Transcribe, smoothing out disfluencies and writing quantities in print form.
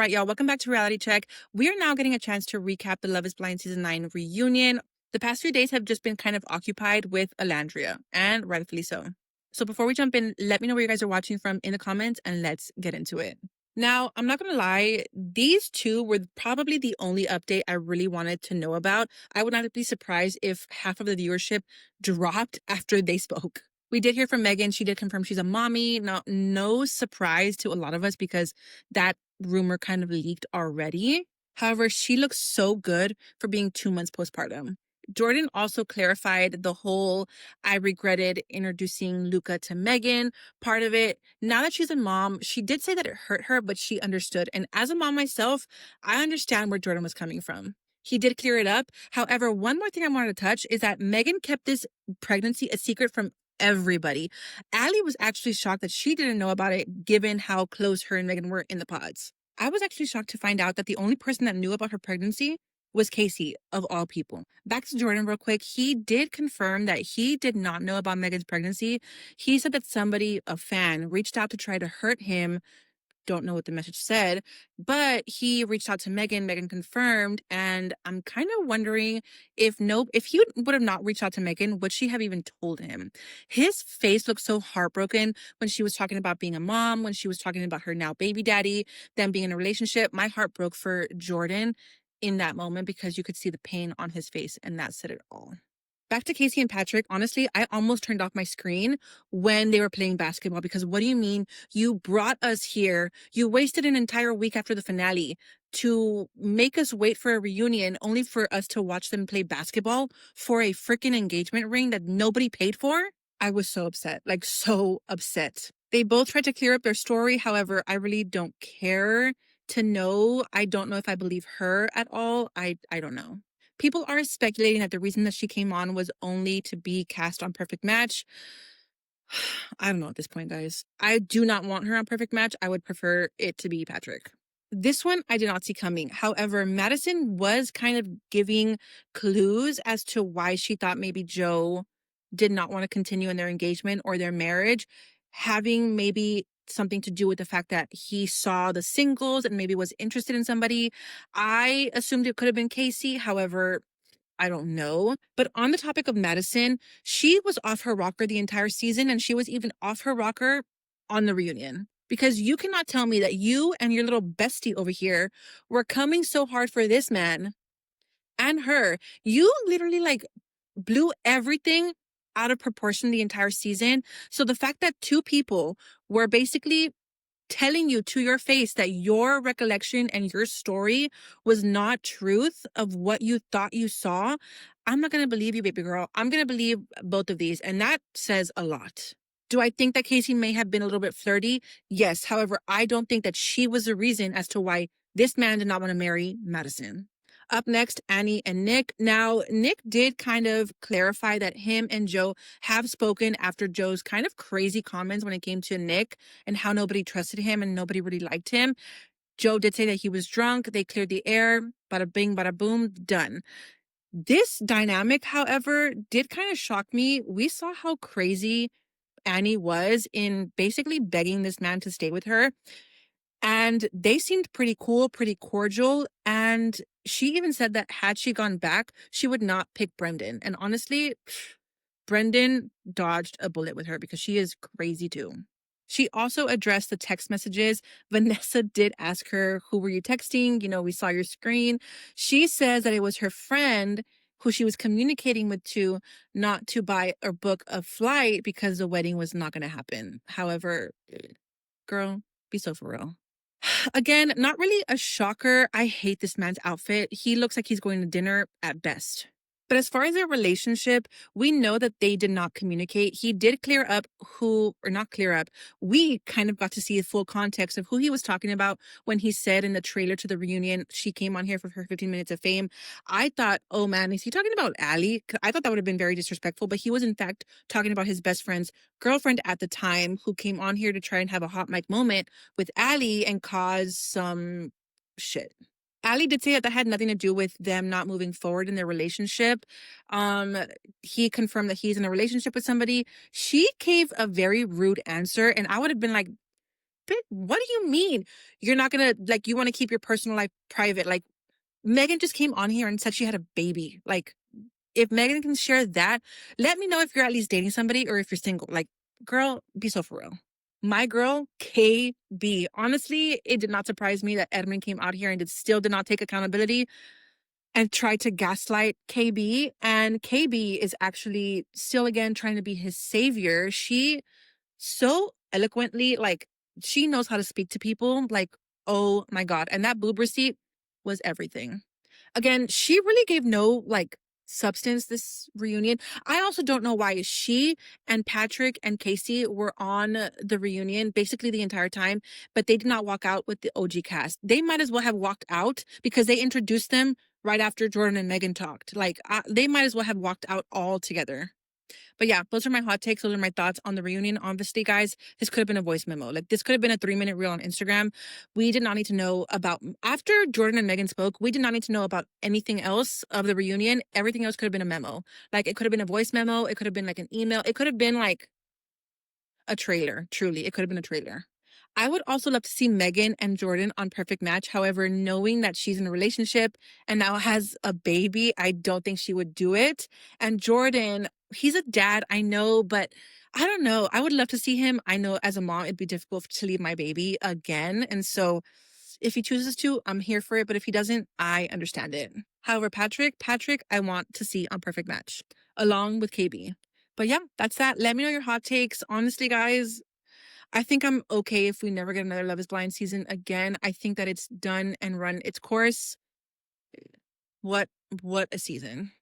right, y'all. Welcome back to Reality Check. We are now getting a chance to recap the Love is Blind Season 9 reunion. The past few days have just been kind of occupied with Alandria, and rightfully so. So before we jump in, let me know where you guys are watching from in the comments, and let's get into it. Now, I'm not going to lie, these two were probably the only update I really wanted to know about. I would not be surprised if half of the viewership dropped after they spoke. We did hear from Megan. She did confirm she's a mommy. No surprise to a lot of us because that rumor kind of leaked already. However, she looks so good for being 2 months postpartum. Jordan also clarified the whole I regretted introducing Luca to Megan part of it. Now that she's a mom, she did say that it hurt her, but she understood. And as a mom myself, I understand where Jordan was coming from. He did clear it up. However, one more thing I wanted to touch is that Megan kept this pregnancy a secret from everybody. Allie was actually shocked that she didn't know about it, given how close her and Megan were in the pods. I was actually shocked to find out that the only person that knew about her pregnancy was Casey, of all people. Back to Jordan real quick. He did confirm that he did not know about Megan's pregnancy. He said that somebody, a fan, reached out to try to hurt him. Don't know what the message said, but he reached out to Megan. Megan confirmed, and I'm kind of wondering if he would have not reached out to Megan, would she have even told him? His face looked so heartbroken when she was talking about being a mom, when she was talking about her now baby daddy, them being in a relationship. My heart broke for Jordan in that moment because you could see the pain on his face, and that said it all. Back to Casey and Patrick, honestly, I almost turned off my screen when they were playing basketball because what do you mean you brought us here? You wasted an entire week after the finale to make us wait for a reunion only for us to watch them play basketball for a freaking engagement ring that nobody paid for? I was so upset, like so upset. They both tried to clear up their story. However, I really don't care to know. I don't know if I believe her at all. I don't know. People are speculating that the reason that she came on was only to be cast on Perfect Match. I don't know at this point, guys. I do not want her on Perfect Match. I would prefer it to be Patrick. This one I did not see coming. However, Madison was kind of giving clues as to why she thought maybe Joe did not want to continue in their engagement or their marriage, having maybe something to do with the fact that he saw the singles and maybe was interested in somebody. I assumed it could have been Casey. However, I don't know. But on the topic of Madison, she was off her rocker the entire season, and she was even off her rocker on the reunion. Because you cannot tell me that you and your little bestie over here were coming so hard for this man and her. You literally like blew everything out of proportion the entire season. So the fact that two people were basically telling you to your face that your recollection and your story was not truth of what you thought you saw, I'm not going to believe you, baby girl. I'm going to believe both of these. And that says a lot. Do I think that Casey may have been a little bit flirty? Yes. However, I don't think that she was the reason as to why this man did not want to marry Madison. Up next, Annie and Nick. Now, Nick did kind of clarify that him and Joe have spoken after Joe's kind of crazy comments when it came to Nick and how nobody trusted him and nobody really liked him. Joe did say that he was drunk. They cleared the air. Bada bing, bada boom, done. This dynamic, however, did kind of shock me. We saw how crazy Annie was in basically begging this man to stay with her. And they seemed pretty cool, pretty cordial. And she even said that had she gone back, she would not pick Brendan. And honestly, Brendan dodged a bullet with her because she is crazy too. She also addressed the text messages. Vanessa did ask her, who were you texting? You know, we saw your screen. She says that it was her friend who she was communicating with not to buy or book a flight because the wedding was not going to happen. However, girl, be so for real. Again, not really a shocker. I hate this man's outfit. He looks like he's going to dinner at best. But as far as their relationship, we know that they did not communicate. He did clear up not clear up. We kind of got to see the full context of who he was talking about when he said in the trailer to the reunion, she came on here for her 15 minutes of fame. I thought, oh man, is he talking about Allie? I thought that would have been very disrespectful, but he was in fact talking about his best friend's girlfriend at the time who came on here to try and have a hot mic moment with Allie and cause some shit. Allie did say that had nothing to do with them not moving forward in their relationship. He confirmed that he's in a relationship with somebody. She gave a very rude answer, and I would have been like, What do you mean? You're not gonna like you want to keep your personal life private? Like Megan just came on here and said she had a baby. Like if Megan can share that, let me know if you're at least dating somebody or if you're single. Like, girl, be so for real. My girl, KB. Honestly, it did not surprise me that Edmund came out here and still did not take accountability and tried to gaslight KB. And KB is actually still again trying to be his savior. She so eloquently, like, she knows how to speak to people. Like, oh my God. And that boob receipt was everything. Again, she really gave no like substance this reunion. I also don't know why she and Patrick and Casey were on the reunion basically the entire time, but they did not walk out with the OG cast. They might as well have walked out because they introduced them right after Jordan and Megan talked. Like they might as well have walked out all together. But yeah, those are my hot takes. Those are my thoughts on the reunion. Obviously, guys, this could have been a voice memo. Like this could have been a 3-minute reel on Instagram. We did not need to know about after Jordan and Megan spoke. We did not need to know about anything else of the reunion. Everything else could have been a memo. Like it could have been a voice memo. It could have been like an email. It could have been like a trailer. Truly, it could have been a trailer. I would also love to see Megan and Jordan on Perfect Match. However, knowing that she's in a relationship and now has a baby, I don't think she would do it. And Jordan, he's a dad, I know, but I don't know. I would love to see him. I know as a mom, it'd be difficult to leave my baby again. And so if he chooses to, I'm here for it. But if he doesn't, I understand it. However, Patrick, I want to see on Perfect Match along with KB. But yeah, that's that. Let me know your hot takes. Honestly, guys, I think I'm okay if we never get another Love is Blind season again. I think that it's done and run its course. What what a season.